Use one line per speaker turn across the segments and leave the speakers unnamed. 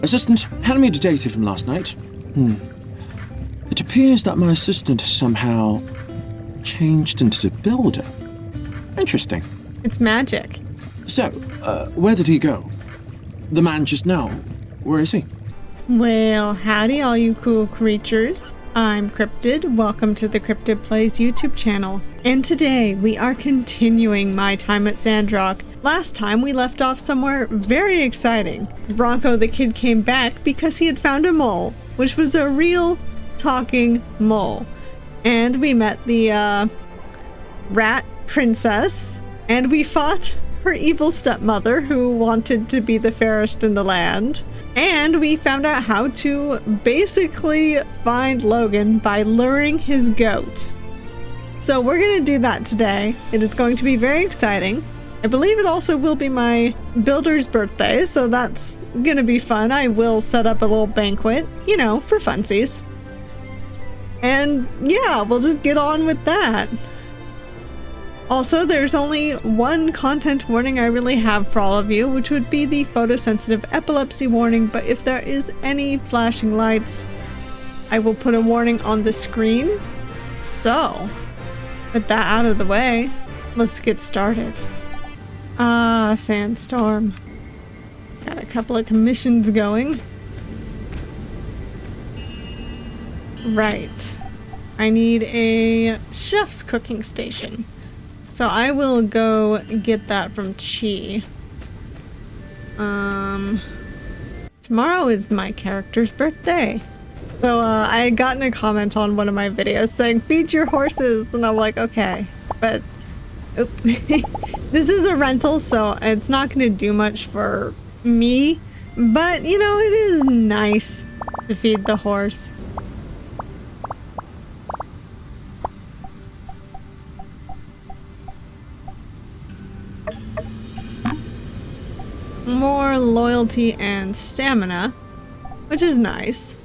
Assistant, hand me the data from last night. It appears that my assistant somehow changed into the builder. Interesting.
It's magic.
So, where did he go? The man just now. Where is he?
Well, howdy all you cool creatures. I'm Cryptid. Welcome to the Cryptid Plays YouTube channel. And today we are continuing my time at Sandrock. Last time we left off somewhere very exciting. Bronco the kid came back because he had found a mole, which was a real talking mole. And we met the rat princess, and we fought her evil stepmother who wanted to be the fairest in the land. And we found out how to basically find Logan by luring his goat. So we're going to do that today. It is going to be very exciting. I believe it also will be my builder's birthday, so that's going to be fun. I will set up a little banquet, you know, for funsies. And yeah, we'll just get on with that. Also, there's only one content warning I really have for all of you, which would be the photosensitive epilepsy warning, but if there is any flashing lights, I will put a warning on the screen. So, with that out of the way, let's get started. Ah, sandstorm. Got a couple of commissions going. Right. I need a chef's cooking station. So I will go get that from Chi. Tomorrow is my character's birthday. So I had gotten a comment on one of my videos saying, feed your horses. And I'm like, okay. But this is a rental, so it's not going to do much for me. But, you know, it is nice to feed the horse. More loyalty and stamina, which is nice.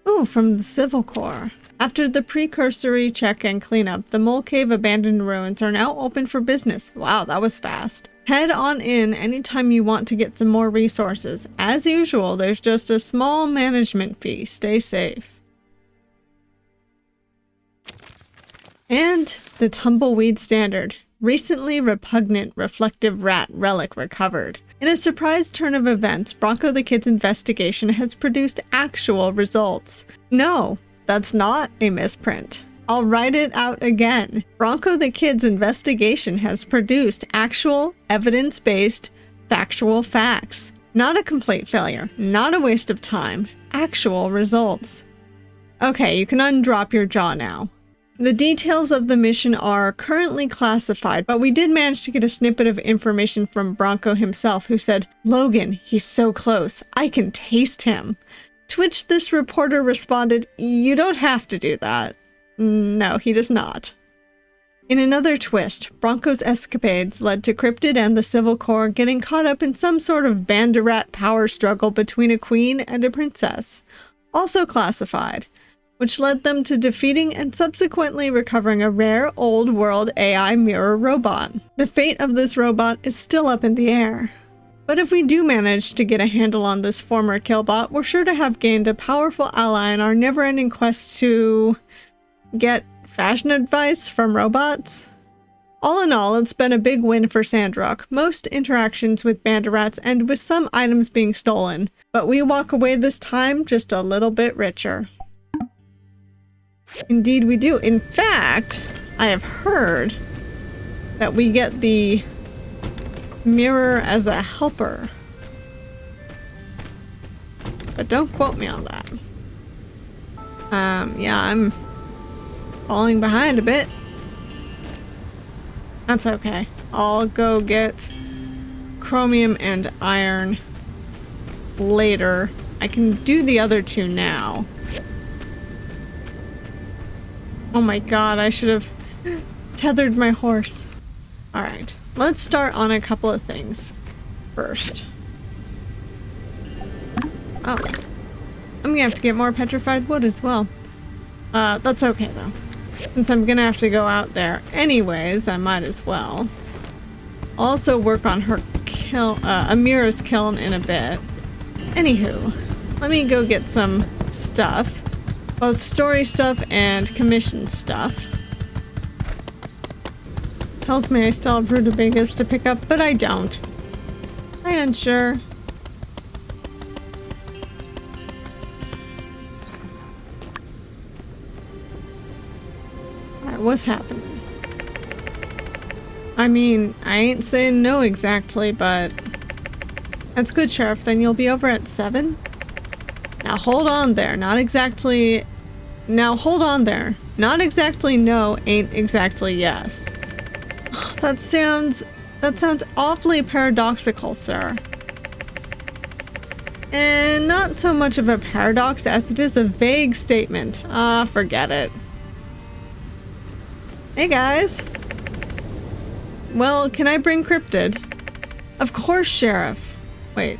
Ooh, from the Civil Corps. After the precursory check and cleanup, the Mole Cave abandoned ruins are now open for business. Wow, that was fast. Head on in anytime you want to get some more resources. As usual, there's just a small management fee. Stay safe. And the Tumbleweed Standard. Recently repugnant reflective rat relic recovered. In a surprise turn of events, Bronco the Kid's investigation has produced actual results. No, that's not a misprint. I'll write it out again. Bronco the Kid's investigation has produced actual, evidence-based, factual facts. Not a complete failure, not a waste of time. Actual results. Okay, you can undrop your jaw now. The details of the mission are currently classified, but we did manage to get a snippet of information from Bronco himself, who said, "Logan, he's so close. I can taste him." To which this reporter responded, "You don't have to do that." No, he does not. In another twist, Bronco's escapades led to Cryptid and the Civil Corps getting caught up in some sort of Bandarat power struggle between a queen and a princess, also classified, which led them to defeating and subsequently recovering a rare old world AI mirror robot. The fate of this robot is still up in the air. But if we do manage to get a handle on this former killbot, we're sure to have gained a powerful ally in our never-ending quest to get fashion advice from robots. All in all, it's been a big win for Sandrock. Most interactions with Bandarats end with some items being stolen, but we walk away this time just a little bit richer. Indeed we do. In fact, I have heard that we get the mirror as a helper. But don't quote me on that. Yeah, I'm falling behind a bit. That's okay. I'll go get chromium and iron later. I can do the other two now. Oh my god, I should have tethered my horse. Alright, let's start on a couple of things first. Oh, I'm gonna have to get more petrified wood as well. That's okay though. Since I'm gonna have to go out there anyways, I might as well. Also work on her Amira's kiln in a bit. Anywho, let me go get some stuff. Both story stuff and commission stuff. Tells me I still have rutabagas to pick up, but I don't. I unsure. Alright, what's happening? I mean, I ain't saying no exactly, but... That's good, Sheriff. Then you'll be over at 7? Now hold on there. Not exactly... Now hold on there. Not exactly no ain't exactly yes. That sounds awfully paradoxical, sir. And not so much of a paradox as it is a vague statement. Forget it. Hey guys. Well, can I bring Cryptid? Of course, Sheriff. Wait.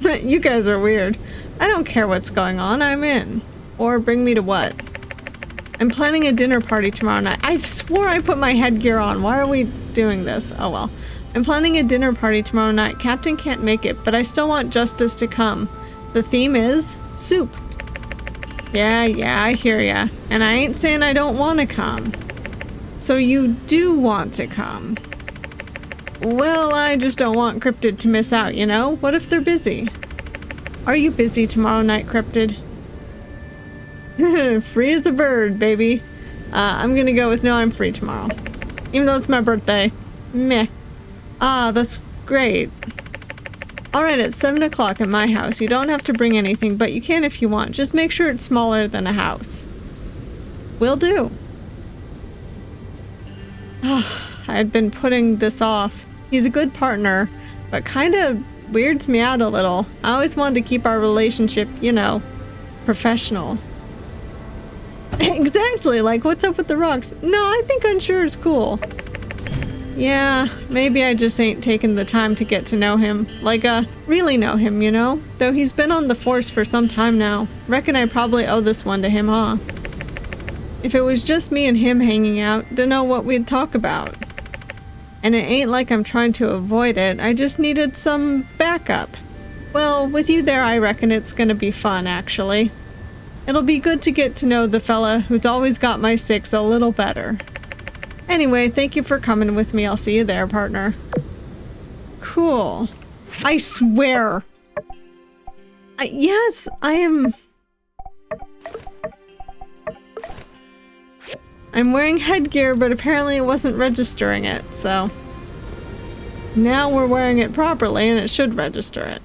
You guys are weird. I don't care what's going on, I'm in. Or bring me to what? I'm planning a dinner party tomorrow night. I swore I put my headgear on. Why are we doing this? Oh well. I'm planning a dinner party tomorrow night. Captain can't make it, but I still want Justice to come. The theme is soup. Yeah, I hear ya. And I ain't saying I don't want to come. So you do want to come. Well, I just don't want Cryptid to miss out, you know? What if they're busy? Are you busy tomorrow night, Cryptid? Free as a bird, baby. I'm gonna go with no, I'm free tomorrow. Even though it's my birthday. Meh. That's great. Alright, it's 7 o'clock at my house. You don't have to bring anything, but you can if you want. Just make sure it's smaller than a house. Will do. I had been putting this off. He's a good partner, but kinda weirds me out a little. I always wanted to keep our relationship, you know, professional. Exactly, like what's up with the rocks? No, I think unsure is cool. Yeah, maybe I just ain't taken the time to get to know him. Like, really know him, you know? Though he's been on the force for some time now. Reckon I probably owe this one to him, huh? If it was just me and him hanging out, dunno what we'd talk about. And it ain't like I'm trying to avoid it, I just needed some backup. Well, with you there, I reckon it's gonna be fun, actually. It'll be good to get to know the fella who's always got my 6 a little better. Anyway, thank you for coming with me. I'll see you there, partner. Cool. I swear. Yes, I am... I'm wearing headgear, but apparently it wasn't registering it, so... Now we're wearing it properly, and it should register it.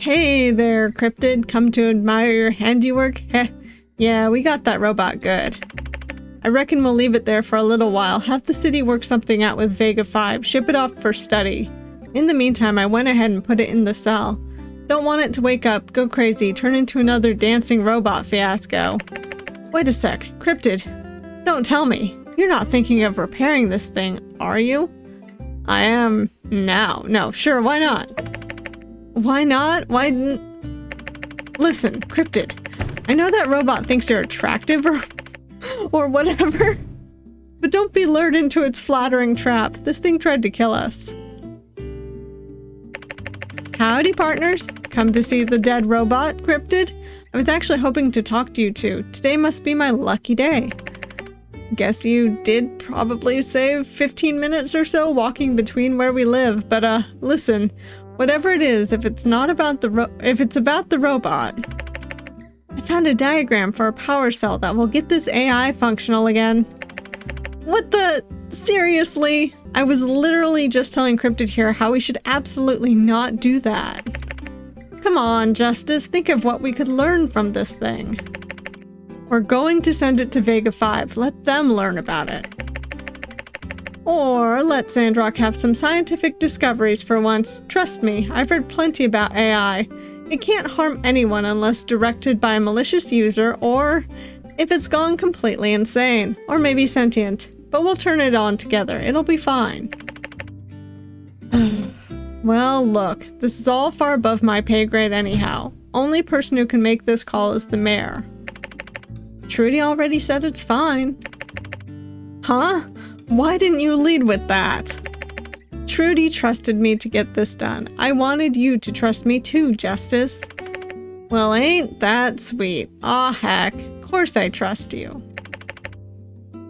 Hey there, Cryptid. Come to admire your handiwork? Heh. Yeah, we got that robot good. I reckon we'll leave it there for a little while. Have the city work something out with Vega 5. Ship it off for study. In the meantime, I went ahead and put it in the cell. Don't want it to wake up, go crazy, turn into another dancing robot fiasco. Wait a sec, Cryptid. Don't tell me. You're not thinking of repairing this thing, are you? I am now. No, sure, why not? Why not? Why didn't... Listen, Cryptid. I know that robot thinks you're attractive or whatever. But don't be lured into its flattering trap. This thing tried to kill us. Howdy, partners. Come to see the dead robot, Cryptid? I was actually hoping to talk to you two. Today must be my lucky day. Guess you did probably save 15 minutes or so walking between where we live, but listen, whatever it is, if it's about the robot, I found a diagram for a power cell that will get this AI functional again. What the? Seriously? I was literally just telling Cryptid here how we should absolutely not do that. Come on, Justice, think of what we could learn from this thing. We're going to send it to Vega 5. Let them learn about it. Or let Sandrock have some scientific discoveries for once. Trust me, I've heard plenty about AI. It can't harm anyone unless directed by a malicious user or if it's gone completely insane. Or maybe sentient. But we'll turn it on together. It'll be fine. Well, look, this is all far above my pay grade anyhow. Only person who can make this call is the mayor. Trudy already said it's fine. Huh? Why didn't you lead with that? Trudy trusted me to get this done. I wanted you to trust me too, Justice. Well, ain't that sweet. Aw, heck. Of course I trust you.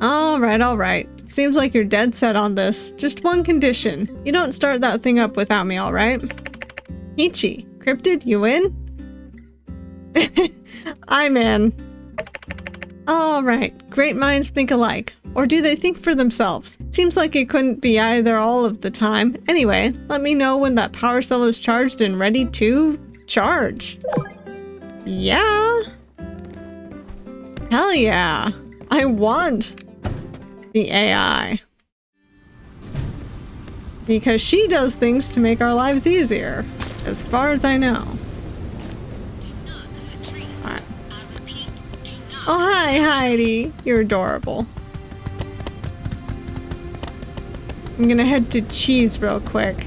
Alright. Seems like you're dead set on this. Just one condition. You don't start that thing up without me, alright? Ichi, Cryptid, you in? I'm in. Alright, great minds think alike. Or do they think for themselves? Seems like it couldn't be either all of the time. Anyway, let me know when that power cell is charged and ready to charge. Yeah. Hell yeah. I want the AI. Because she does things to make our lives easier, as far as I know. Alright. Oh, hi, Heidi. You're adorable. I'm gonna head to Cheese real quick.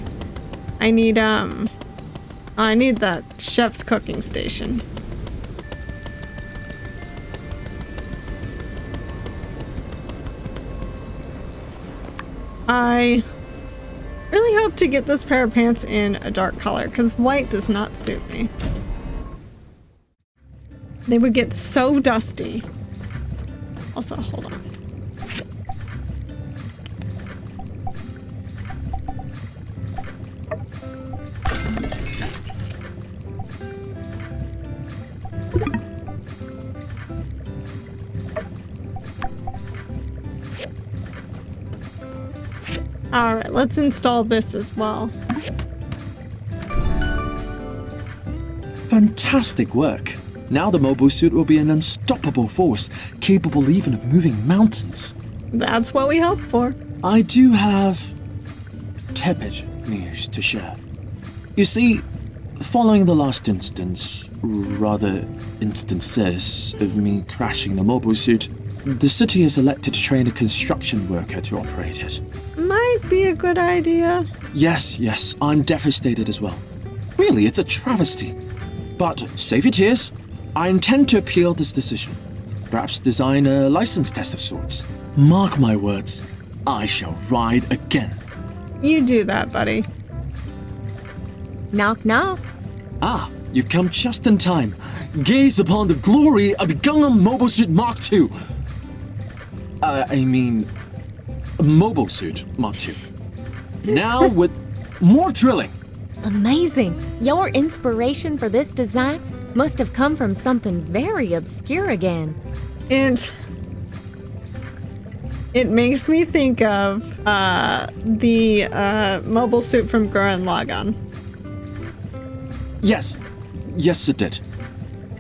I need that chef's cooking station. I really hope to get this pair of pants in a dark color, because white does not suit me. They would get so dusty. Also, hold on. Alright, let's install this as well.
Fantastic work. Now the mobile suit will be an unstoppable force, capable even of moving mountains.
That's what we hope for.
I do have tepid news to share. You see, following the last instances of me crashing the mobile suit, the city has elected to train a construction worker to operate it.
Might be a good idea.
Yes, I'm devastated as well. Really, it's a travesty. But save your tears. I intend to appeal this decision. Perhaps design a license test of sorts. Mark my words, I shall ride again.
You do that, buddy.
Knock, knock.
Ah, you've come just in time. Gaze upon the glory of the Gundam Mobile Suit Mark II. Mobile Suit Mark II. Now with more drilling.
Amazing. Your inspiration for this design must have come from something very obscure again.
And it makes me think of the mobile suit from Gurren Lagann.
Yes, it did.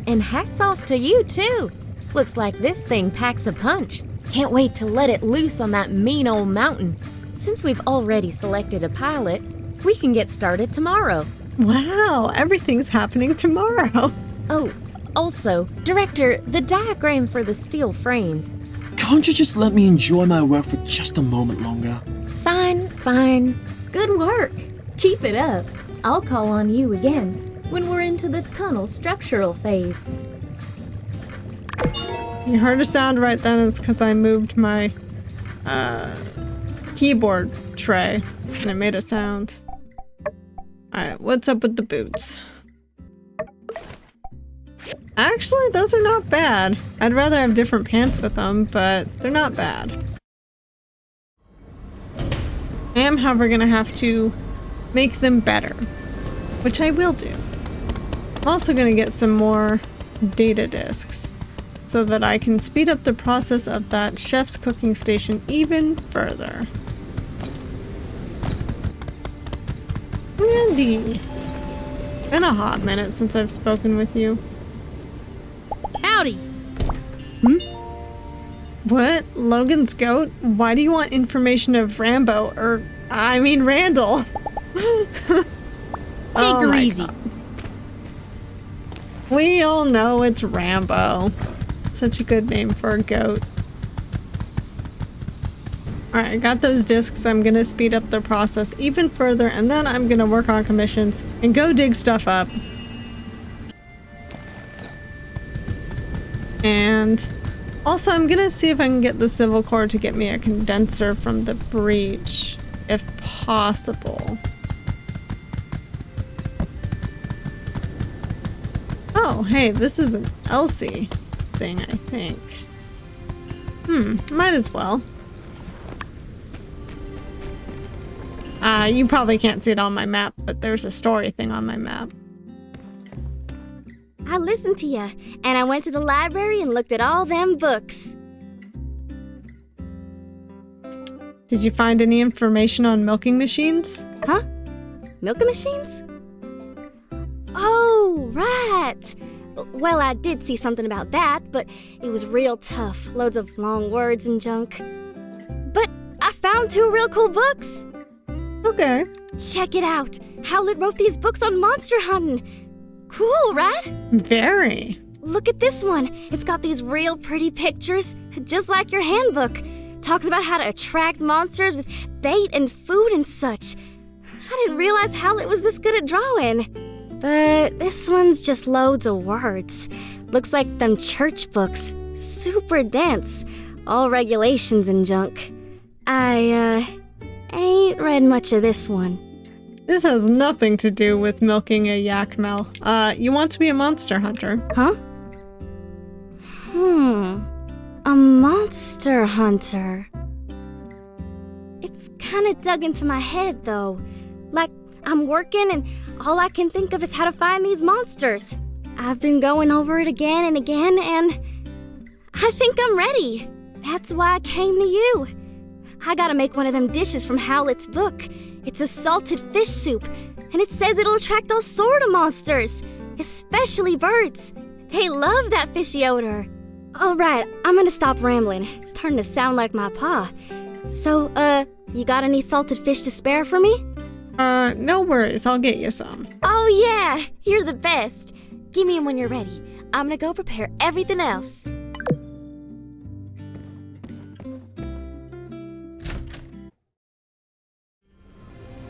And hats off to you, too. Looks like this thing packs a punch. Can't wait to let it loose on that mean old mountain. Since we've already selected a pilot, we can get started tomorrow.
Wow, everything's happening tomorrow.
Oh, also, Director, the diagram for the steel frames.
Can't you just let me enjoy my work for just a moment longer?
Fine. Good work. Keep it up. I'll call on you again when we're into the tunnel structural phase.
You heard a sound right then. It's because I moved my keyboard tray and it made a sound. Alright, what's up with the boots? Actually, those are not bad. I'd rather have different pants with them, but they're not bad. I am, however, gonna have to make them better, which I will do. I'm also gonna get some more data discs so that I can speed up the process of that chef's cooking station even further. Randy! Been a hot minute since I've spoken with you.
Howdy!
What? Logan's goat? Why do you want information of Randall?
Take her easy.
God. We all know it's Rambo. Such a good name for a goat. Alright, I got those discs. I'm gonna speed up the process even further, and then I'm gonna work on commissions and go dig stuff up. And also I'm gonna see if I can get the Civil Corps to get me a condenser from the breach, if possible. Oh, hey, this is an Elsie thing, I think. Might as well. You probably can't see it on my map, but there's a story thing on my map.
I listened to ya, and I went to the library and looked at all them books.
Did you find any information on milking machines?
Huh? Milking machines? Oh, right. Well, I did see something about that, but it was real tough. Loads of long words and junk. But I found 2 real cool books.
Okay.
Check it out. Howlett wrote these books on monster hunting. Cool, right?
Very.
Look at this one. It's got these real pretty pictures, just like your handbook. Talks about how to attract monsters with bait and food and such. I didn't realize Howlett was this good at drawing. But this one's just loads of words. Looks like them church books. Super dense. All regulations and junk. I ain't read much of this one.
This has nothing to do with milking a yak, Mel. You want to be a monster hunter.
Huh? A monster hunter. It's kinda dug into my head, though. Like, I'm working and all I can think of is how to find these monsters. I've been going over it again and again, and I think I'm ready. That's why I came to you. I gotta make one of them dishes from Howlett's book. It's a salted fish soup, and it says it'll attract all sort of monsters, especially birds. They love that fishy odor. All right, I'm gonna stop rambling. It's starting to sound like my pa. So, you got any salted fish to spare for me?
No worries. I'll get you some.
Oh yeah, you're the best. Give me 'em when you're ready. I'm gonna go prepare everything else.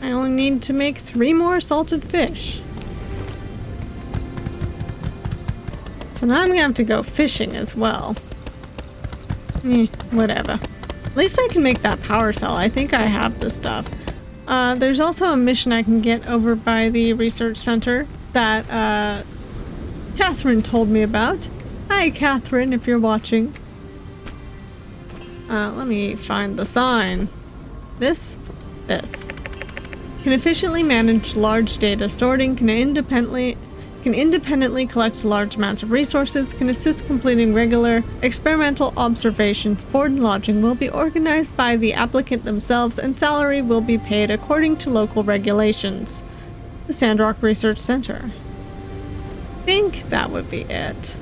I only need to make 3 more salted fish. So now I'm gonna have to go fishing as well. Whatever. At least I can make that power cell. I think I have the stuff. There's also a mission I can get over by the research center that Catherine told me about. Hi, Catherine, if you're watching. Let me find the sign. This. Can efficiently manage large data sorting, can independently collect large amounts of resources, can assist completing regular experimental observations. Board and lodging will be organized by the applicant themselves, and salary will be paid according to local regulations. The Sandrock Research Center. I think that would be it.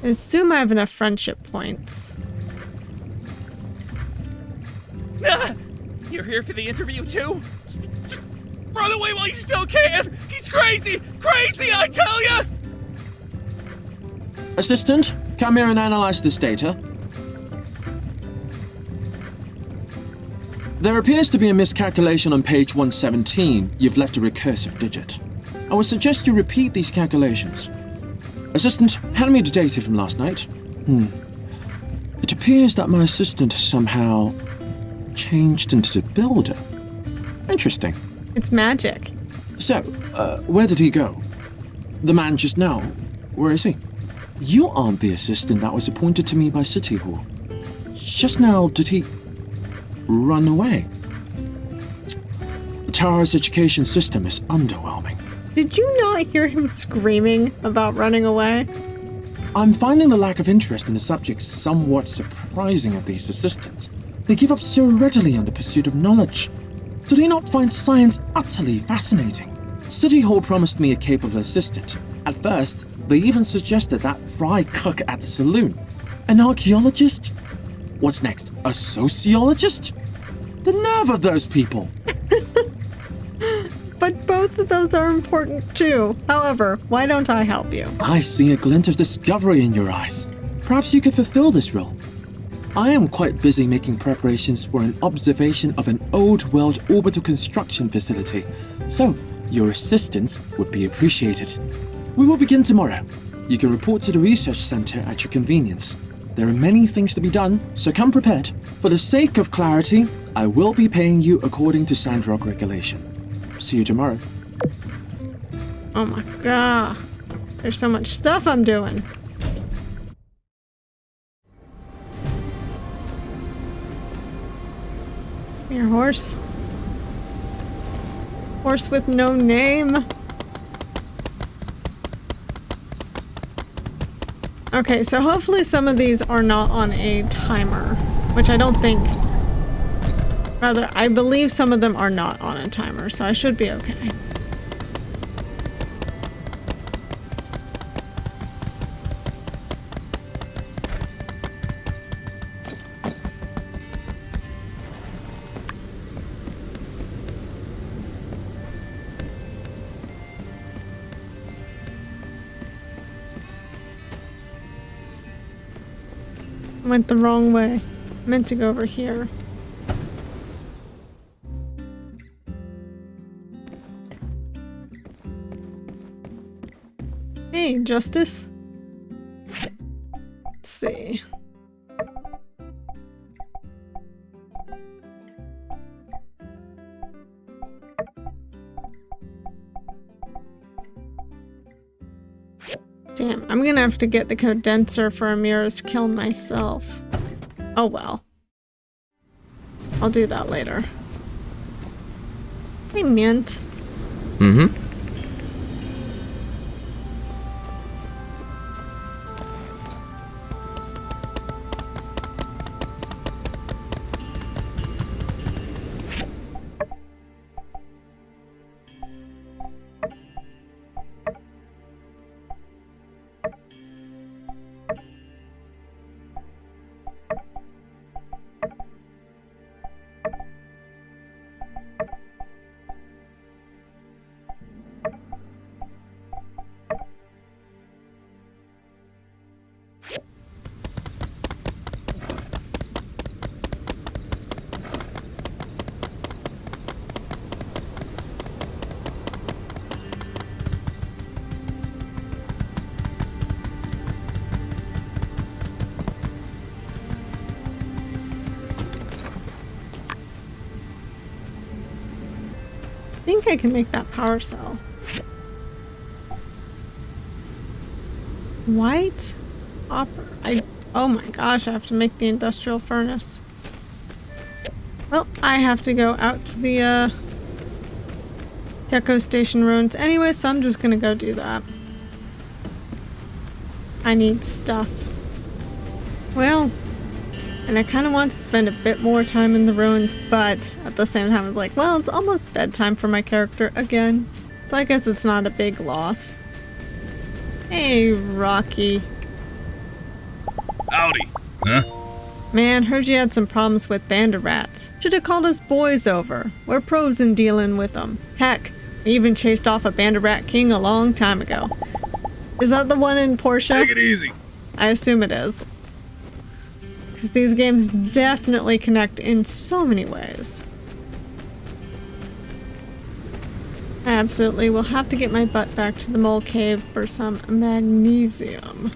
I assume I have enough friendship points.
Ah! You're here for the interview too? Just run away while you still can! He's crazy! Crazy, I tell ya!
Assistant, come here and analyze this data. There appears to be a miscalculation on page 117. You've left a recursive digit. I would suggest you repeat these calculations. Assistant, hand me the data from last night. It appears that my assistant somehow changed into the builder. Interesting.
It's magic.
So, where did he go? The man just now. Where is he? You aren't the assistant that was appointed to me by City Hall. Just now, did he run away? Tara's education system is underwhelming.
Did you not hear him screaming about running away?
I'm finding the lack of interest in the subject somewhat surprising of these assistants. They give up so readily on the pursuit of knowledge. Do they not find science utterly fascinating? City Hall promised me a capable assistant. At first, they even suggested that fry cook at the saloon. An archaeologist? What's next? A sociologist? The nerve of those people!
But both of those are important too. However, why don't I help you?
I see a glint of discovery in your eyes. Perhaps you could fulfill this role. I am quite busy making preparations for an observation of an old-world orbital construction facility, so your assistance would be appreciated. We will begin tomorrow. You can report to the research center at your convenience. There are many things to be done, so come prepared. For the sake of clarity, I will be paying you according to Sandrock regulation. See you tomorrow.
Oh my god. There's so much stuff I'm doing. Your horse. Horse with no name. Okay, so hopefully some of these are not on a timer, which I don't think. Rather, I believe some of them are not on a timer, so I should be okay. Went the wrong way. Meant to go over here. Hey, Justice. Let's see. Damn, I'm gonna have to get the condenser for Amira's kill myself. Oh well. I'll do that later. Hey, Mint.
Mm-hmm.
I think I can make that power cell. White copper. Oh my gosh, I have to make the industrial furnace. Well, I have to go out to the Gecko Station ruins anyway, so I'm just gonna go do that. I need stuff. Well, and I kind of want to spend a bit more time in the ruins, but at the same time, it's like, well, it's almost bedtime for my character again. So I guess it's not a big loss. Hey, Rocky.
Howdy. Huh?
Man, heard you had some problems with bandit rats. Should have called us boys over. We're pros in dealing with them. Heck, we even chased off a bandit rat king a long time ago. Is that the one in Portia?
Take it easy.
I assume it is. Because these games definitely connect in so many ways. I absolutely will have to get my butt back to the mole cave for some magnesium.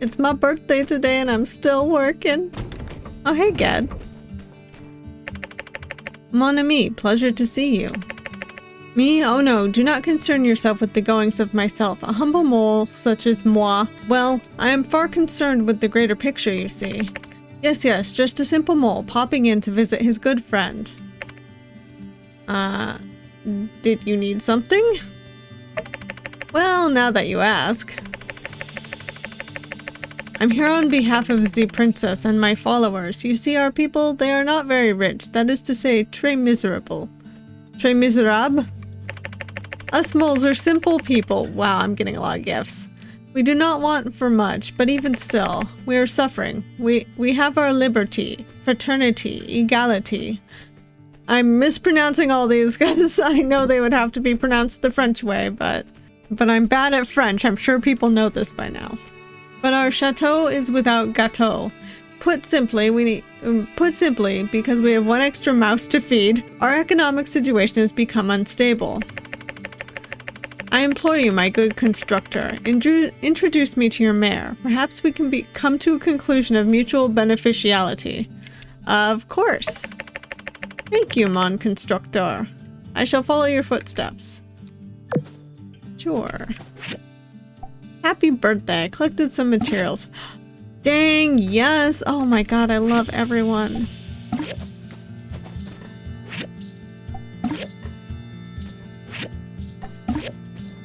It's my birthday today and I'm still working. Oh, hey, Gad. Mon ami, pleasure to see you. Me? Oh no, do not concern yourself with the goings of myself, a humble mole such as moi. Well, I am far concerned with the greater picture, you see. Yes, yes, just a simple mole popping in to visit his good friend. Did you need something? Well, now that you ask. I'm here on behalf of the princess and my followers. You see, our people, they are not very rich. That is to say, très miserable. Très misérable? Us moles are simple people. Wow, I'm getting a lot of gifts. We do not want for much, but even still, we are suffering. We have our liberty, fraternity, equality. I'm mispronouncing all these because I know they would have to be pronounced the French way, but I'm bad at French. I'm sure people know this by now. But our chateau is without gâteau. Put simply, because we have one extra mouse to feed, our economic situation has become unstable. I implore you, my good constructor, introduce me to your mayor. Perhaps we can come to a conclusion of mutual beneficiality. Of course. Thank you, mon constructor. I shall follow your footsteps. Sure. Happy birthday. I collected some materials. Dang, yes. Oh my god, I love everyone.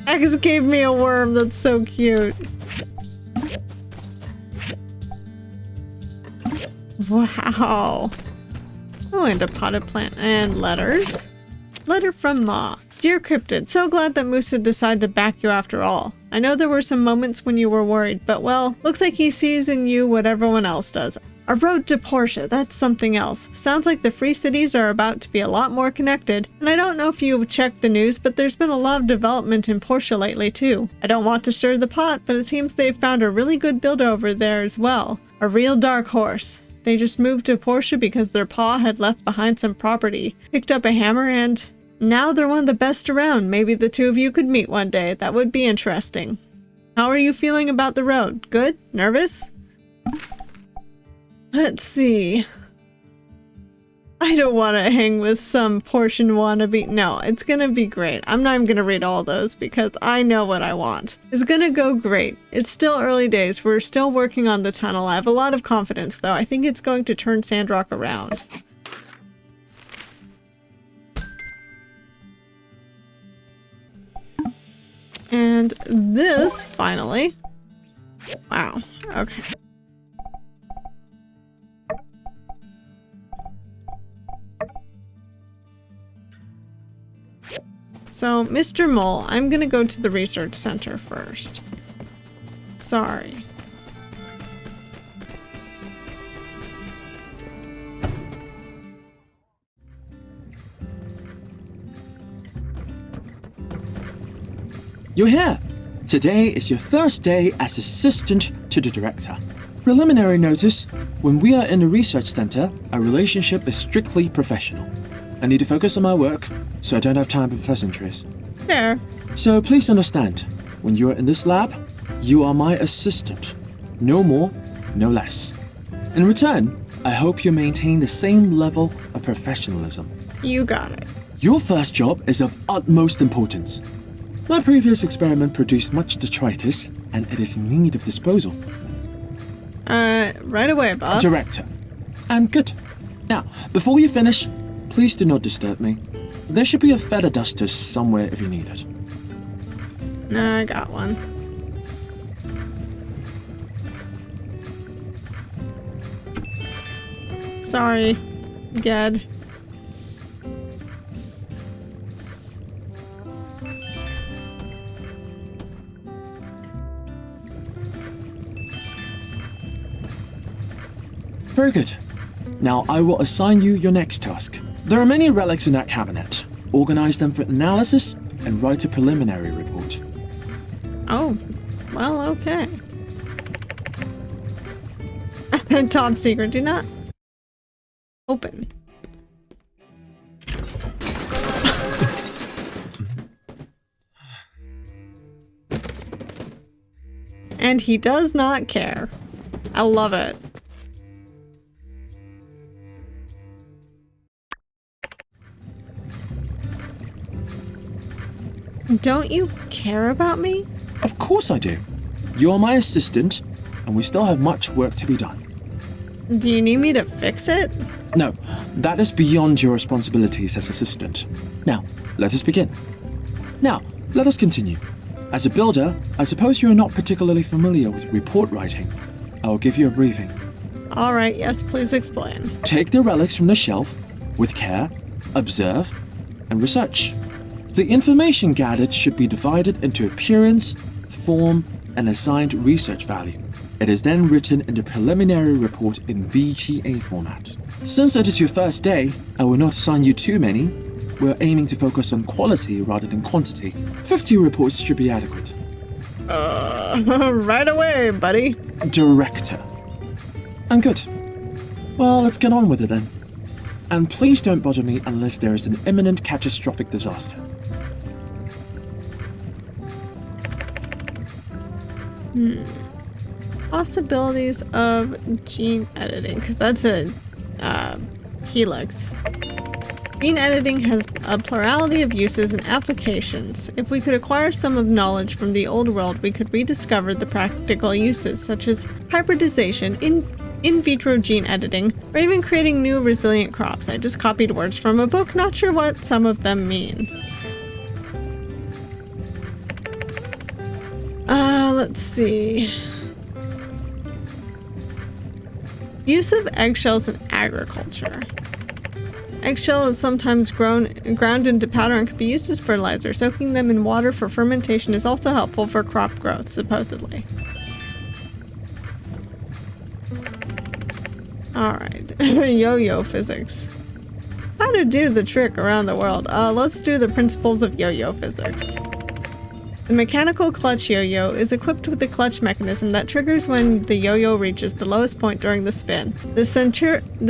X gave me a worm. That's so cute. Wow. Oh, and a potted plant and letters. Letter from Ma. Dear Cryptid, so glad that Musa decided to back you after all. I know there were some moments when you were worried, but well, looks like he sees in you what everyone else does. A road to Portia, that's something else. Sounds like the Free Cities are about to be a lot more connected, and I don't know if you've checked the news, but there's been a lot of development in Portia lately too. I don't want to stir the pot, but it seems they've found a really good builder over there as well. A real dark horse. They just moved to Portia because their pa had left behind some property, picked up a hammer, and now they're one of the best around. Maybe the two of you could meet one day. That would be interesting. How are you feeling about the road? Good? Nervous? Let's see. I don't want to hang with some portion wannabe. No, it's gonna be great. I'm not even gonna read all those because I know what I want. It's gonna go great. It's still early days. We're still working on the tunnel. I have a lot of confidence though. I think it's going to turn Sandrock around. And this, finally. Wow, okay. So, Mr. Mole, I'm gonna go to the research center first. Sorry.
You're here! Today is your first day as assistant to the director. Preliminary notice, when we are in the research center, our relationship is strictly professional. I need to focus on my work, so I don't have time for pleasantries.
Fair.
So please understand, when you are in this lab, you are my assistant. No more, no less. In return, I hope you maintain the same level of professionalism.
You got it.
Your first job is of utmost importance. My previous experiment produced much detritus, and it is in need of disposal.
Right away, boss.
Director. And good. Now, before you finish, please do not disturb me. There should be a feather duster somewhere if you need it.
Nah, I got one. Sorry, Ged.
Very good. Now I will assign you your next task. There are many relics in that cabinet. Organize them for analysis and write a preliminary report.
Oh, well, okay. Top secret, do not open. And he does not care. I love it. Don't you care about me?
Of course I do. You are my assistant, and we still have much work to be done.
Do you need me to fix it?
No, that is beyond your responsibilities as assistant. Now, let us begin. Now, let us continue. As a builder, I suppose you are not particularly familiar with report writing. I will give you a briefing.
All right, yes, please explain.
Take the relics from the shelf, with care, observe, and research. The information gathered should be divided into appearance, form, and assigned research value. It is then written in the preliminary report in VGA format. Since it is your first day, I will not assign you too many. We're aiming to focus on quality rather than quantity. 50 reports should be adequate.
Right away, buddy.
Director. And good. Well, let's get on with it then. And please don't bother me unless there is an imminent catastrophic disaster.
Possibilities of gene editing, because that's a helix. Gene editing has a plurality of uses and applications. If we could acquire some of knowledge from the old world, we could rediscover the practical uses, such as hybridization, in vitro gene editing, or even creating new resilient crops. I just copied words from a book, not sure what some of them mean. Let's see. Use of eggshells in agriculture. Eggshell is sometimes ground into powder and can be used as fertilizer. Soaking them in water for fermentation is also helpful for crop growth, supposedly. Alright, yo-yo physics. How to do the trick around the world. Let's do the principles of yo-yo physics. The mechanical clutch yo-yo is equipped with a clutch mechanism that triggers when the yo-yo reaches the lowest point during the spin. The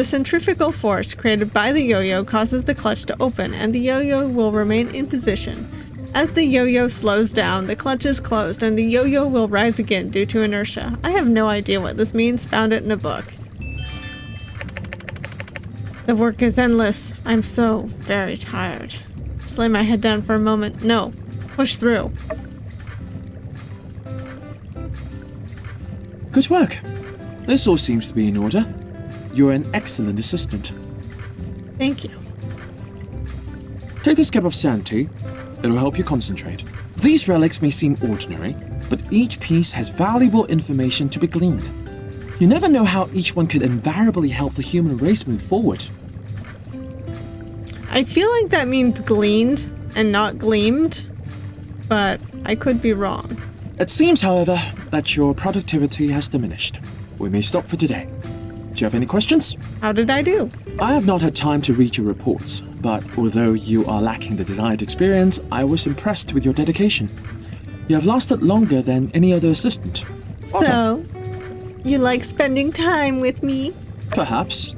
centrifugal force created by the yo-yo causes the clutch to open, and the yo-yo will remain in position. As the yo-yo slows down, the clutch is closed, and the yo-yo will rise again due to inertia. I have no idea what this means, found it in a book. The work is endless. I'm so very tired. Just lay my head down for a moment. No, push through.
Good work. This all seems to be in order. You're an excellent assistant.
Thank you.
Take this cup of sand tea. It'll help you concentrate. These relics may seem ordinary, but each piece has valuable information to be gleaned. You never know how each one could invariably help the human race move forward.
I feel like that means gleaned and not gleamed, but I could be wrong.
It seems, however, that your productivity has diminished. We may stop for today. Do you have any questions?
How did I do?
I have not had time to read your reports, but although you are lacking the desired experience, I was impressed with your dedication. You have lasted longer than any other assistant.
So, you like spending time with me?
Perhaps.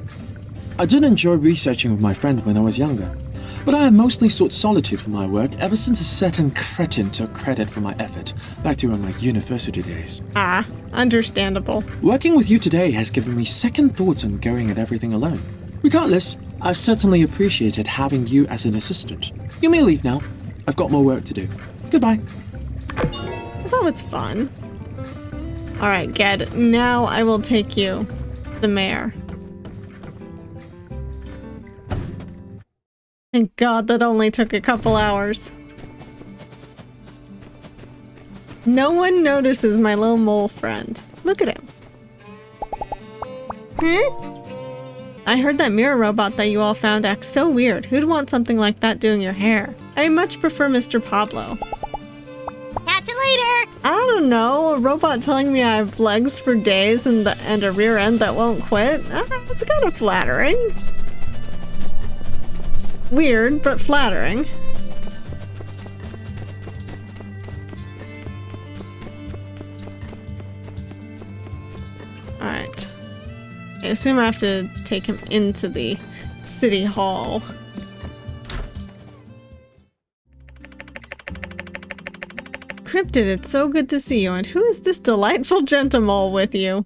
I did enjoy researching with my friend when I was younger, but I have mostly sought solitude for my work ever since a certain cretin took credit for my effort back during my university days.
Ah, understandable.
Working with you today has given me second thoughts on going at everything alone. Regardless, I've certainly appreciated having you as an assistant. You may leave now. I've got more work to do. Goodbye.
That was fun. Alright, Ged, now I will take you, the mayor. Thank God that only took a couple hours. No one notices my little mole friend. Look at him. I heard that mirror robot that you all found acts so weird. Who'd want something like that doing your hair? I much prefer Mr. Pablo.
Catch you later!
I don't know, a robot telling me I have legs for days and a rear end that won't quit? It's kind of flattering. Weird, but flattering. Alright. I assume I have to take him into the city hall. Cryptid, it's so good to see you, and who is this delightful gentamole with you?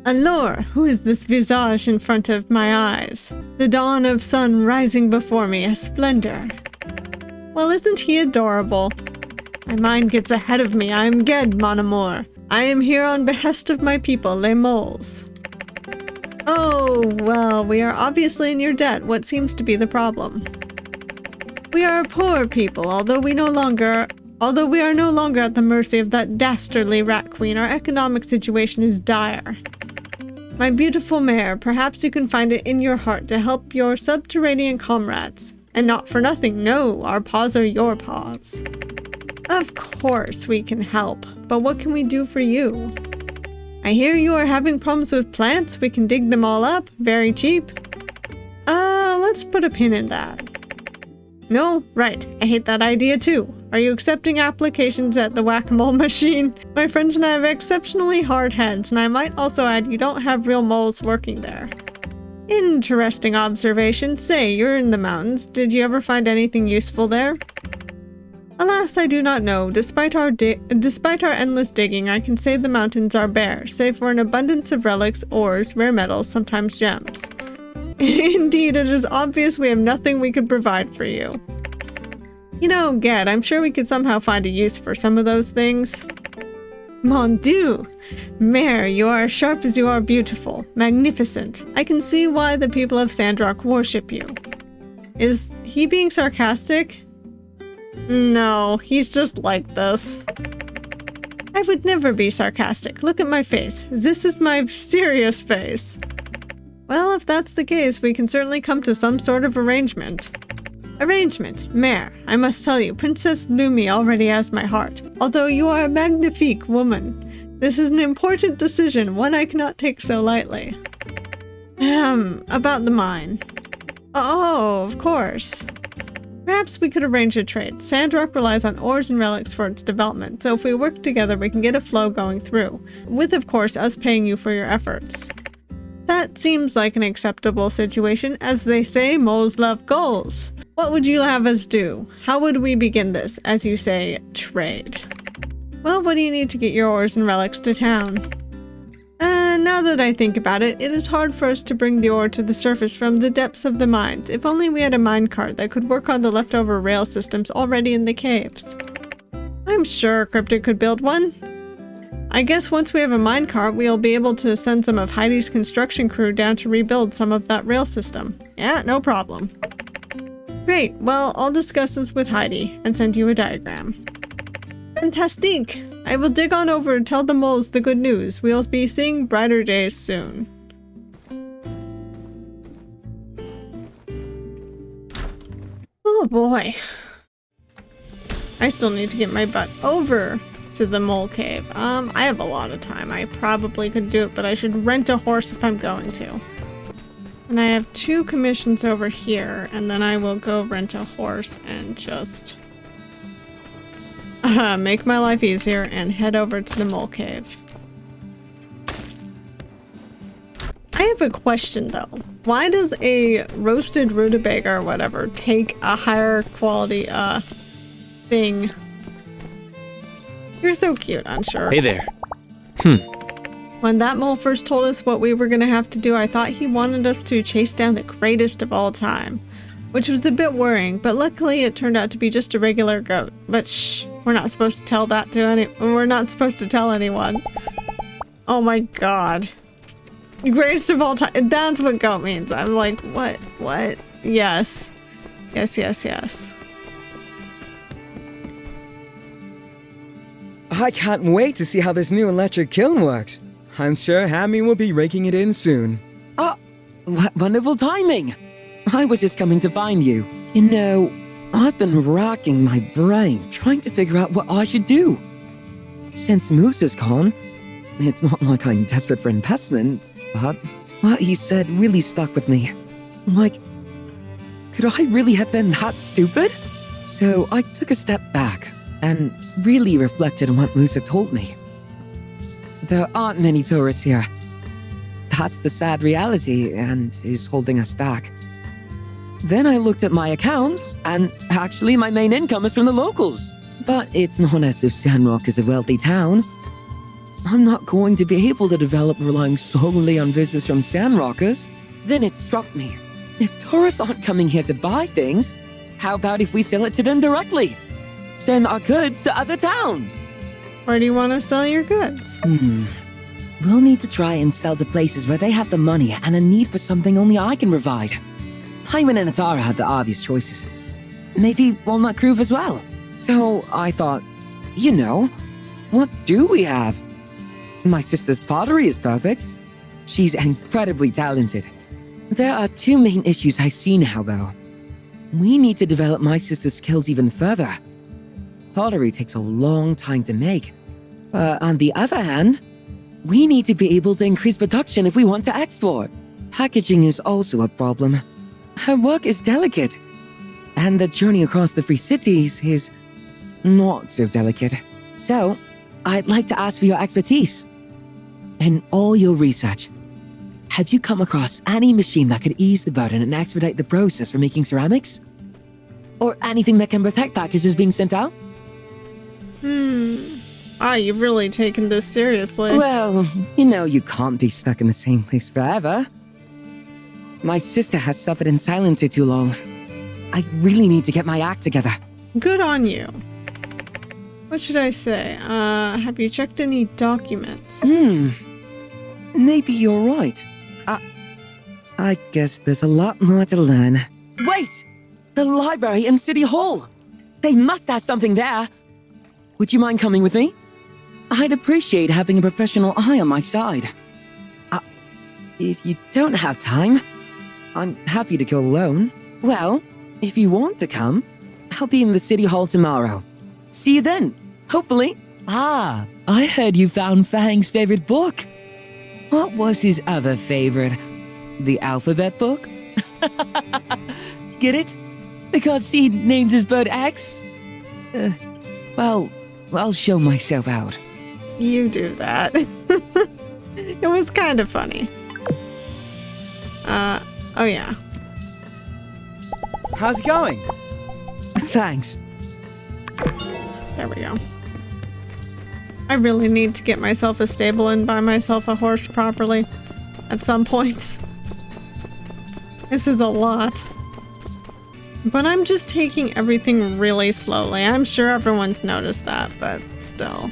Allure, who is this visage in front of my eyes? The dawn of sun rising before me, a splendor. Well, isn't he adorable? My mind gets ahead of me. I am Ged, mon amour. I am here on behest of my people, les moles. Oh, well, we are obviously in your debt. What seems to be the problem? We are a poor people, although we are no longer at the mercy of that dastardly rat queen. Our economic situation is dire. My beautiful mare, perhaps you can find it in your heart to help your subterranean comrades. And not for nothing, no, our paws are your paws. Of course we can help, but what can we do for you? I hear you are having problems with plants. We can dig them all up, very cheap. Let's put a pin in that. No, right, I hate that idea too. Are you accepting applications at the whack-a-mole machine? My friends and I have exceptionally hard heads, and I might also add you don't have real moles working there. Interesting observation. Say, you're in the mountains. Did you ever find anything useful there? Alas, I do not know. Despite our endless digging, I can say the mountains are bare, save for an abundance of relics, ores, rare metals, sometimes gems. Indeed, it is obvious we have nothing we could provide for you. You know, Gad, I'm sure we could somehow find a use for some of those things. Mon Dieu! Mare, you are as sharp as you are beautiful. Magnificent. I can see why the people of Sandrock worship you. Is he being sarcastic? No, he's just like this. I would never be sarcastic. Look at my face. This is my serious face. Well, if that's the case, we can certainly come to some sort of arrangement. Arrangement. Mare, I must tell you, Princess Lumi already has my heart. Although you are a magnifique woman. This is an important decision, one I cannot take so lightly. About the mine. Oh, of course. Perhaps we could arrange a trade. Sandrock relies on ores and relics for its development, so if we work together we can get a flow going through, with of course us paying you for your efforts. That seems like an acceptable situation. As they say, moles love goals. What would you have us do? How would we begin this, as you say, trade? Well, what do you need to get your ores and relics to town? Now that I think about it, it is hard for us to bring the ore to the surface from the depths of the mines. If only we had a minecart that could work on the leftover rail systems already in the caves. I'm sure Cryptic could build one. I guess once we have a minecart, we'll be able to send some of Heidi's construction crew down to rebuild some of that rail system. Yeah, no problem. Great, well, I'll discuss this with Heidi and send you a diagram. Fantastique! I will dig on over and tell the moles the good news. We'll be seeing brighter days soon. Oh boy. I still need to get my butt over to the mole cave. I have a lot of time. I probably could do it, but I should rent a horse if I'm going to. And I have 2 commissions over here, and then I will go rent a horse and just make my life easier and head over to the mole cave. I have a question though. Why does a roasted rutabaga or whatever take a higher quality thing? You're so cute, I'm sure.
Hey there.
When that mole first told us what we were gonna have to do, I thought he wanted us to chase down the greatest of all time, which was a bit worrying, but luckily it turned out to be just a regular goat. But shh, we're not supposed to tell that to we're not supposed to tell anyone. Oh my god. Greatest of all time. That's what goat means. I'm like, what? What? Yes. Yes, yes, yes.
I can't wait to see how this new electric kiln works. I'm sure Hammy will be raking it in soon.
Oh, what wonderful timing! I was just coming to find you. You know, I've been racking my brain trying to figure out what I should do. Since Moose is gone, it's not like I'm desperate for investment, but what he said really stuck with me. Like, could I really have been that stupid? So I took a step back and really reflected on what Moose had told me. There aren't many tourists here. That's the sad reality and is holding us back. Then I looked at my accounts, and actually my main income is from the locals. But it's not as if Sandrock is a wealthy town. I'm not going to be able to develop relying solely on visitors from Sandrockers. Then it struck me. If tourists aren't coming here to buy things, how about if we sell it to them directly? Send our goods to other towns.
Where do you want to sell your goods?
We'll need to try and sell to places where they have the money and a need for something only I can provide. Hyman and Atara had the obvious choices. Maybe Walnut Groove as well. So I thought, you know, what do we have? My sister's pottery is perfect. She's incredibly talented. There are 2 main issues I see now, though. We need to develop my sister's skills even further. Pottery takes a long time to make. On the other hand, we need to be able to increase production if we want to export. Packaging is also a problem. Her work is delicate, and the journey across the 3 cities is not so delicate. So, I'd like to ask for your expertise. In all your research, have you come across any machine that could ease the burden and expedite the process for making ceramics? Or anything that can protect packages being sent out?
You've really taken this seriously.
Well, you can't be stuck in the same place forever. My sister has suffered in silence for too long. I really need to get my act together.
Good on you. What should I say? Have you checked any documents?
Maybe you're right. I guess there's a lot more to learn. Wait! The library and City Hall! They must have something there! Would you mind coming with me? I'd appreciate having a professional eye on my side. If you don't have time, I'm happy to go alone. Well, if you want to come, I'll be in the City Hall tomorrow. See you then, hopefully. I heard you found Fang's favorite book. What was his other favorite? The alphabet book? Get it? Because he named his bird X? Well, I'll show myself out.
You do that. It was kind of funny. Oh yeah.
How's it going?
Thanks.
There we go. I really need to get myself a stable and buy myself a horse properly at some point. This is a lot. But I'm just taking everything really slowly. I'm sure everyone's noticed that, but still.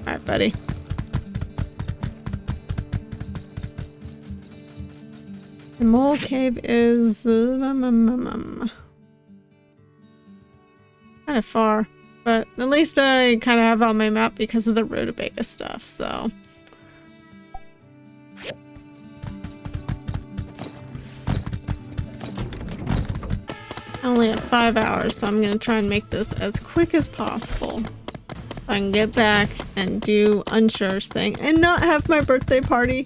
Alright, buddy. The mole cave is kind of far, but at least I kind of have it on my map because of the rutabaga stuff, so. I only have 5 hours, so I'm gonna try and make this as quick as possible. I can get back and do Unsure's thing and not have my birthday party.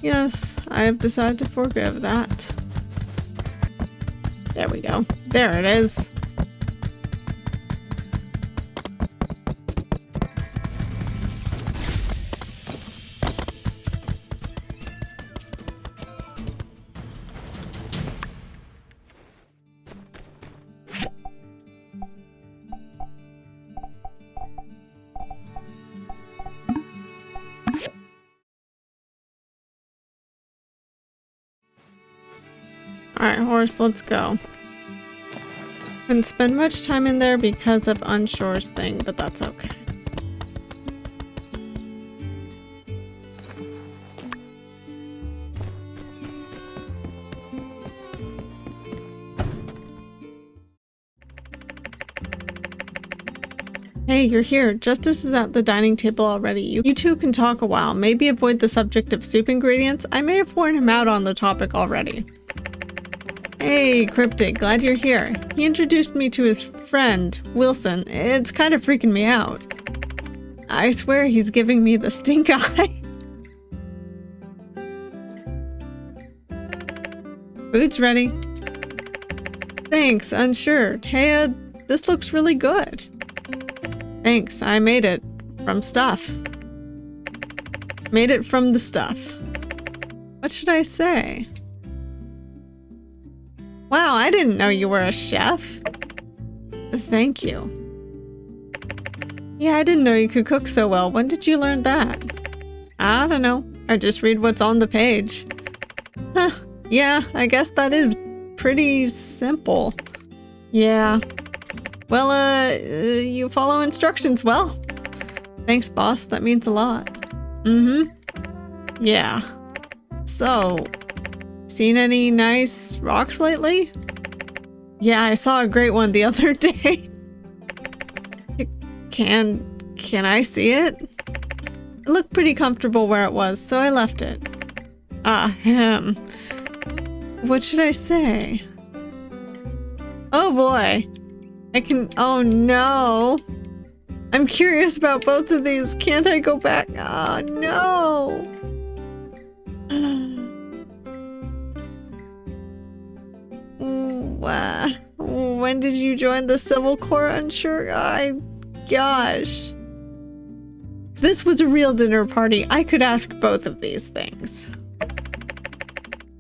Yes, I have decided to forgive that. There we go. There it is. Alright, horse, let's go. Couldn't spend much time in there because of Unsure's thing, but that's okay. Hey, you're here. Justice is at the dining table already. You two can talk a while. Maybe avoid the subject of soup ingredients. I may have worn him out on the topic already. Hey, Cryptic, glad you're here. He introduced me to his friend, Wilson. It's kind of freaking me out. I swear he's giving me the stink eye. Food's ready. Thanks, Unsure. Hey, this looks really good. Thanks, I made it from stuff. Made it from the stuff. What should I say? Wow, I didn't know you were a chef. Thank you. Yeah, I didn't know you could cook so well. When did you learn that? I don't know. I just read what's on the page. Huh. Yeah, I guess that is pretty simple. Yeah. Well, you follow instructions well. Thanks, boss. That means a lot. Yeah. So, seen any nice rocks lately? Yeah, I saw a great one the other day. Can I see it? It looked pretty comfortable where it was, so I left it. What should I say? Oh boy. Oh no. I'm curious about both of these. Can't I go back? Oh no. When did you join the Civil Corps? Unsure. Gosh. If this was a real dinner party, I could ask both of these things.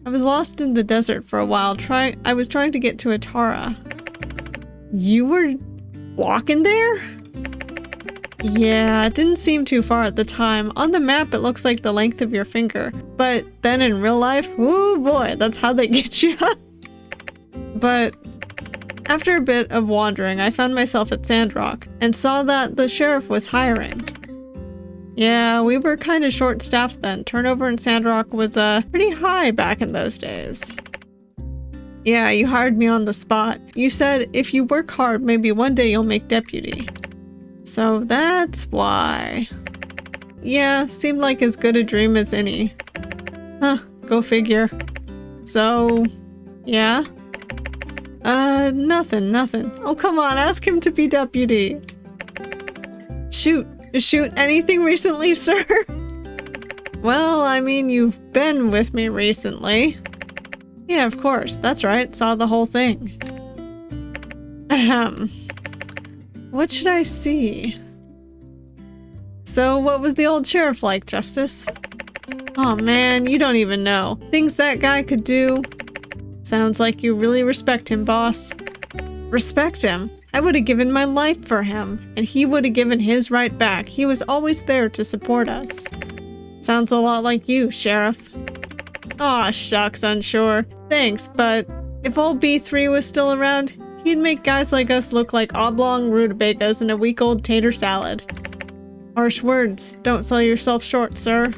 I was lost in the desert for a while. I was trying to get to Atara. You were walking there? Yeah, it didn't seem too far at the time. On the map, it looks like the length of your finger. But then in real life, oh boy, that's how they get you. But after a bit of wandering, I found myself at Sandrock and saw that the sheriff was hiring. Yeah, we were kind of short-staffed then. Turnover in Sandrock was pretty high back in those days. Yeah, you hired me on the spot. You said if you work hard, maybe one day you'll make deputy. So that's why. Yeah, seemed like as good a dream as any. Huh, go figure. So, yeah? Nothing. Oh, come on, ask him to be deputy. Shoot anything recently, sir? Well, I mean, you've been with me recently. Yeah, of course, that's right, saw the whole thing. Ahem. What should I see? So, what was the old sheriff like, Justice? Oh man, you don't even know. Things that guy could do. Sounds like you really respect him, boss. Respect him? I would have given my life for him, and he would have given his right back. He was always there to support us. Sounds a lot like you, Sheriff. Aw, shucks, unsure. Thanks, but if old B3 was still around, he'd make guys like us look like oblong rutabagas in a week-old tater salad. Harsh words. Don't sell yourself short, sir.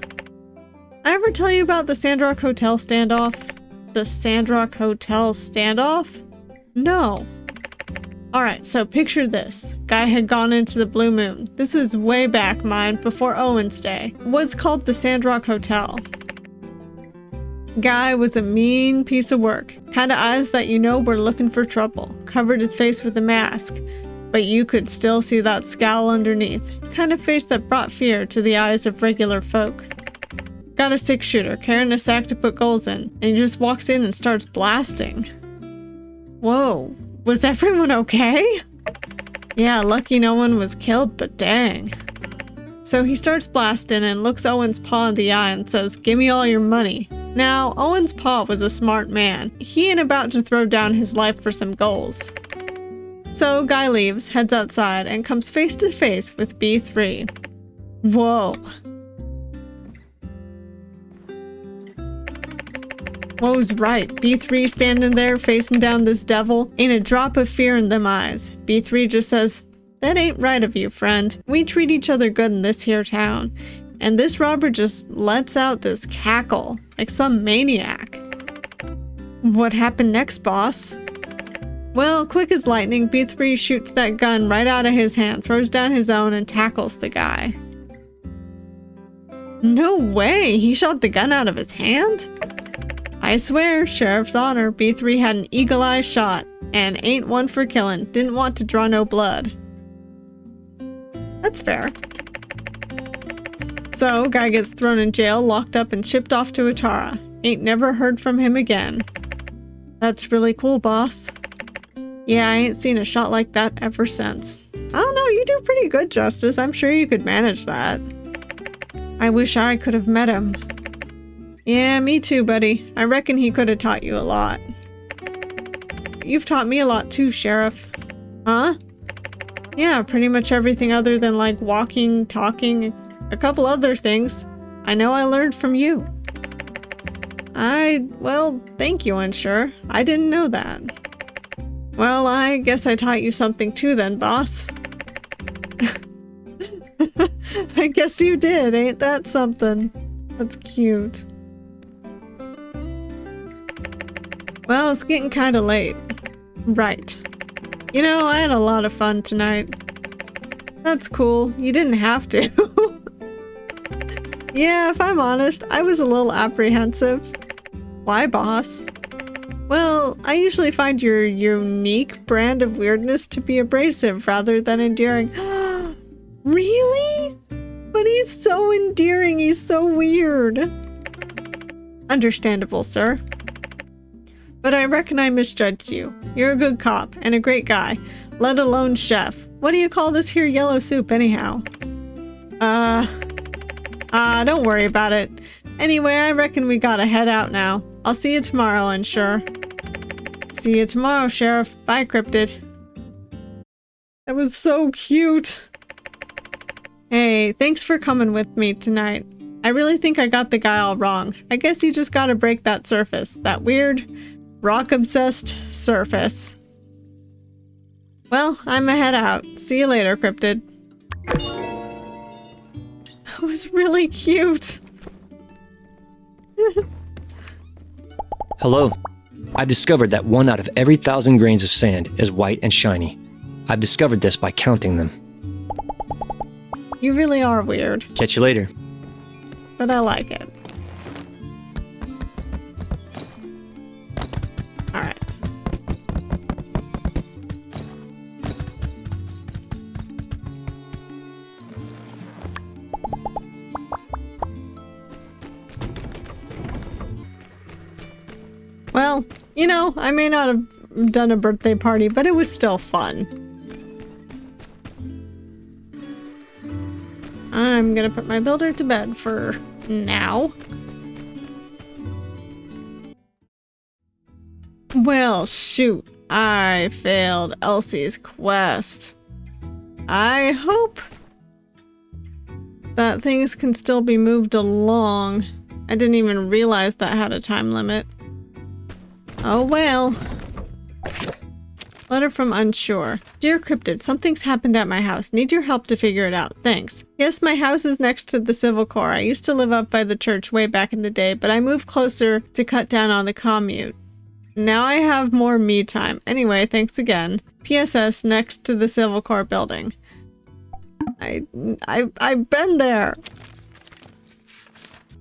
I ever tell you about the Sandrock Hotel standoff? The Sandrock Hotel standoff? No. Alright, so picture this. Guy had gone into the Blue Moon. This was way back, mind, before Owen's day. What's called the Sandrock Hotel. Guy was a mean piece of work. Kinda eyes that you know were looking for trouble. Covered his face with a mask. But you could still see that scowl underneath. Kind of face that brought fear to the eyes of regular folk. Got a 6-shooter, carrying a sack to put goals in, and he just walks in and starts blasting. Whoa, was everyone okay? Yeah, lucky no one was killed, but dang. So he starts blasting and looks Owen's paw in the eye and says, "Give me all your money." Now, Owen's paw was a smart man. He ain't about to throw down his life for some goals. So Guy leaves, heads outside, and comes face to face with B3. Whoa. Woe's right. B3 standing there facing down this devil. Ain't a drop of fear in them eyes. B3 just says, "That ain't right of you, friend. We treat each other good in this here town." And this robber just lets out this cackle, like some maniac. What happened next, boss? Well, quick as lightning, B3 shoots that gun right out of his hand, throws down his own, and tackles the guy. No way! He shot the gun out of his hand? I swear, Sheriff's honor, B3 had an eagle-eye shot, and ain't one for killing. Didn't want to draw no blood. That's fair. So, guy gets thrown in jail, locked up, and shipped off to Atara. Ain't never heard from him again. That's really cool, boss. Yeah, I ain't seen a shot like that ever since. I don't know, you do pretty good, Justice. I'm sure you could manage that. I wish I could have met him. Yeah, me too, buddy. I reckon he could have taught you a lot. You've taught me a lot too, Sheriff. Huh? Yeah, pretty much everything other than like walking, talking, a couple other things. I know I learned from you. Well, thank you, Unsure. I didn't know that. Well, I guess I taught you something too then, boss. I guess you did, ain't that something? That's cute. Well, it's getting kinda late. Right. You know, I had a lot of fun tonight. That's cool. You didn't have to. Yeah, if I'm honest, I was a little apprehensive. Why, boss? Well, I usually find your unique brand of weirdness to be abrasive rather than endearing. Really? But he's so endearing, he's so weird. Understandable, sir. but I reckon I misjudged you. You're a good cop and a great guy, let alone chef. What do you call this here yellow soup anyhow? Don't worry about it. Anyway, I reckon we gotta head out now. I'll see you tomorrow, unsure. See you tomorrow, Sheriff. Bye, Cryptid. That was so cute. Hey, thanks for coming with me tonight. I really think I got the guy all wrong. I guess you just gotta break that surface. That weird, rock-obsessed surface. Well, I'ma head out. See you later, Cryptid. That was really cute.
Hello. I've discovered that 1 out of every 1,000 grains of sand is white and shiny. I've discovered this by counting them.
You really are weird.
Catch you later.
But I like it. Alright. Well, you know, I may not have done a birthday party, but it was still fun. I'm gonna put my builder to bed for now. Well, shoot. I failed Elsie's quest. I hope that things can still be moved along. I didn't even realize that had a time limit. Oh well. Letter from Unsure. Dear Cryptid, something's happened at my house. Need your help to figure it out. Thanks. Yes, my house is next to the Civil Corps. I used to live up by the church way back in the day, but I moved closer to cut down on the commute. Now I have more me time. Anyway, thanks again. PSS next to the Civil Corps building. I've been there.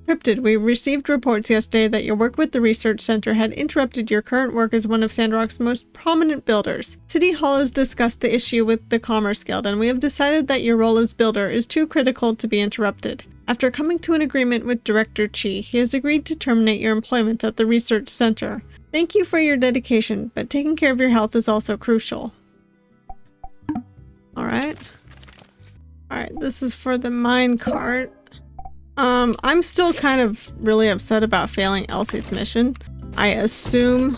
Cryptid, we received reports yesterday that your work with the research center had interrupted your current work as one of Sandrock's most prominent builders. City Hall has discussed the issue with the Commerce Guild, and we have decided that your role as builder is too critical to be interrupted. After coming to an agreement with Director Chi, he has agreed to terminate your employment at the research center. Thank you for your dedication, but taking care of your health is also crucial. Alright. Alright, this is for the mine cart. I'm still kind of really upset about failing Elsie's mission. I assume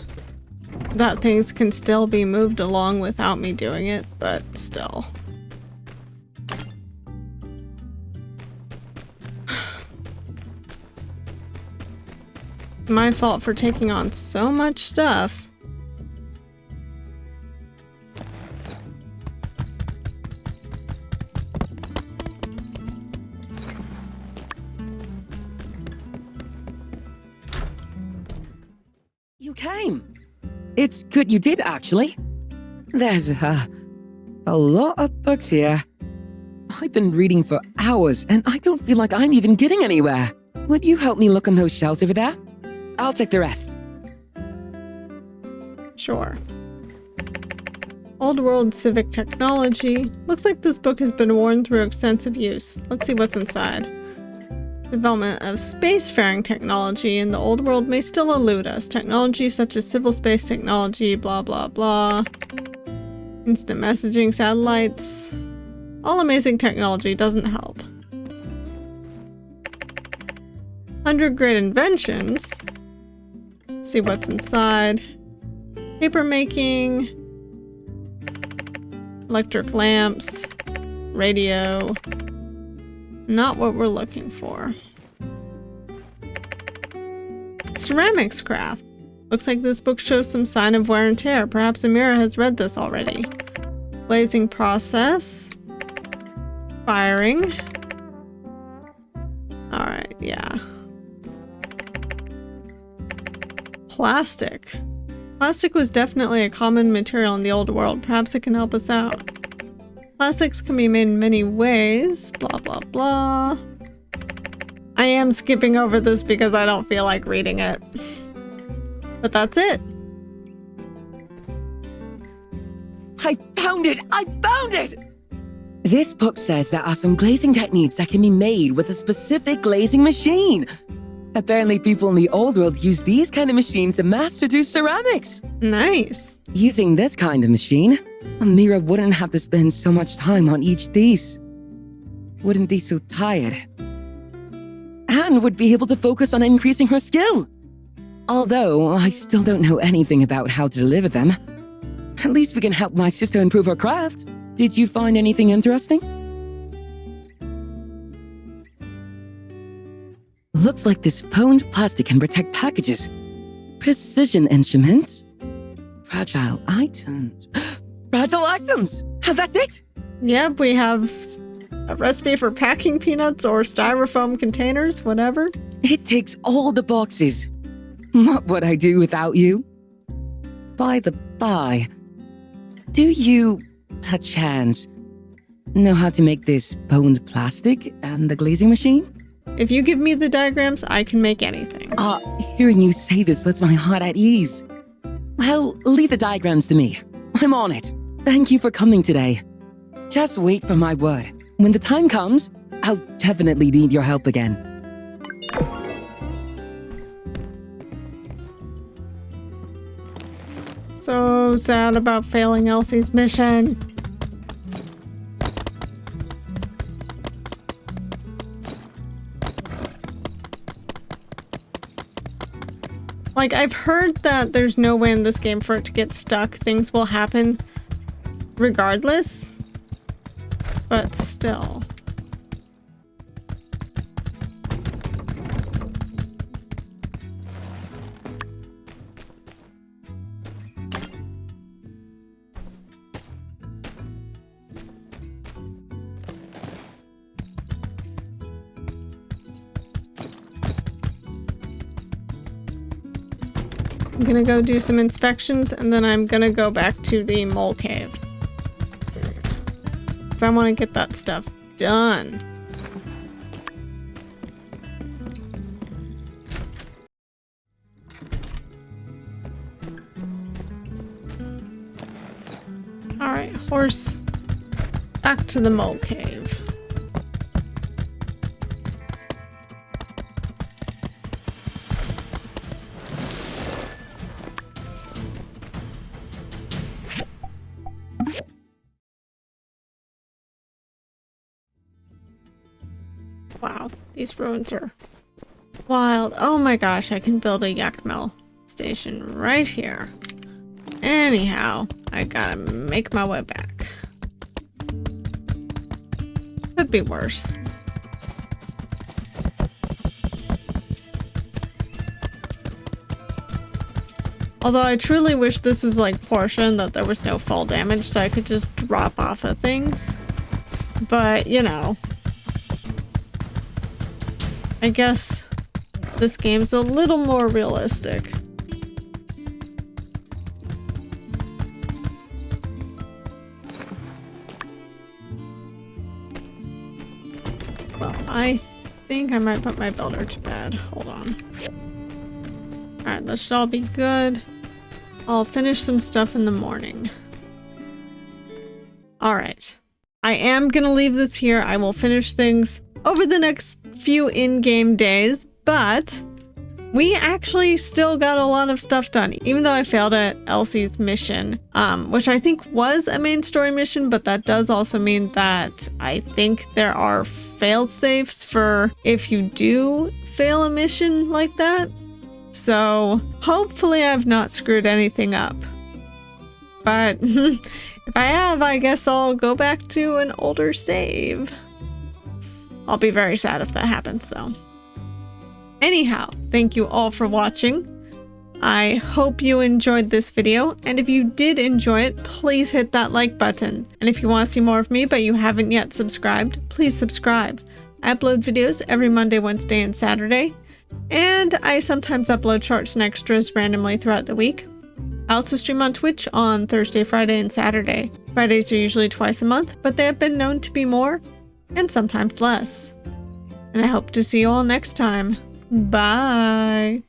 that things can still be moved along without me doing it, but still. My fault for taking on so much stuff.
You came. It's good you did, actually. There's a lot of books here. I've been reading for hours, and I don't feel like I'm even getting anywhere. Would you help me look on those shelves over there? I'll check the rest.
Sure. Old World Civic Technology. Looks like this book has been worn through extensive use. Let's see what's inside. Development of spacefaring technology in the old world may still elude us. Technology such as civil space technology, blah blah blah. Instant messaging satellites. All amazing technology doesn't help. 100 great inventions. Let's see what's inside. Paper making. Electric lamps. Radio. Not what we're looking for. Ceramics craft. Looks like this book shows some sign of wear and tear. Perhaps Amira has read this already. Glazing process. Firing. Alright, yeah. Plastic. Plastic was definitely a common material in the old world. Perhaps it can help us out. Plastics can be made in many ways. Blah, blah, blah. I am skipping over this because I don't feel like reading it. But that's it.
I found it! I found it! This book says there are some glazing techniques that can be made with a specific glazing machine. Apparently people in the old world use these kind of machines to mass-produce ceramics.
Nice.
Using this kind of machine, Amira wouldn't have to spend so much time on each piece. Wouldn't be so tired. And would be able to focus on increasing her skill. Although, I still don't know anything about how to deliver them. At least we can help my sister improve her craft. Did you find anything interesting? Looks like this foamed plastic can protect packages. Precision instruments. Fragile items. Fragile items! That's it?
Yep, we have a recipe for packing peanuts or styrofoam containers, whatever.
It ticks all the boxes. What would I do without you? By the by, do you, perchance, know how to make this foamed plastic and the glazing machine?
If you give me the diagrams, I can make anything.
Hearing you say this puts my heart at ease. Well, leave the diagrams to me. I'm on it. Thank you for coming today. Just wait for my word. When the time comes, I'll definitely need your help again.
So sad about failing Elsie's mission. Like, I've heard that there's no way in this game for it to get stuck. Things will happen regardless. But still. I'm gonna go do some inspections and then I'm gonna go back to the mole cave. So I want to get that stuff done. Alright, horse. Back to the mole cave. Wow, these ruins are wild. Oh my gosh, I can build a yak mill station right here. Anyhow, I gotta make my way back. Could be worse. Although I truly wish this was like Portia and that there was no fall damage so I could just drop off of things. But, you know. I guess this game's a little more realistic. Well, I think I might put my builder to bed. Hold on. Alright, that should all be good. I'll finish some stuff in the morning. Alright. I am gonna leave this here. I will finish things over the next few in-game days, but we actually still got a lot of stuff done, even though I failed at Elsie's mission, which I think was a main story mission, but that does also mean that I think there are fail-safes for if you do fail a mission like that. So hopefully I've not screwed anything up. But if I have, I guess I'll go back to an older save. I'll be very sad if that happens though. Anyhow, thank you all for watching. I hope you enjoyed this video, and if you did enjoy it, please hit that like button. And if you want to see more of me but you haven't yet subscribed, please subscribe. I upload videos every Monday, Wednesday, and Saturday, and I sometimes upload shorts and extras randomly throughout the week. I also stream on Twitch on Thursday, Friday, and Saturday. Fridays are usually twice a month, but they have been known to be more, and sometimes less. And I hope to see you all next time. Bye!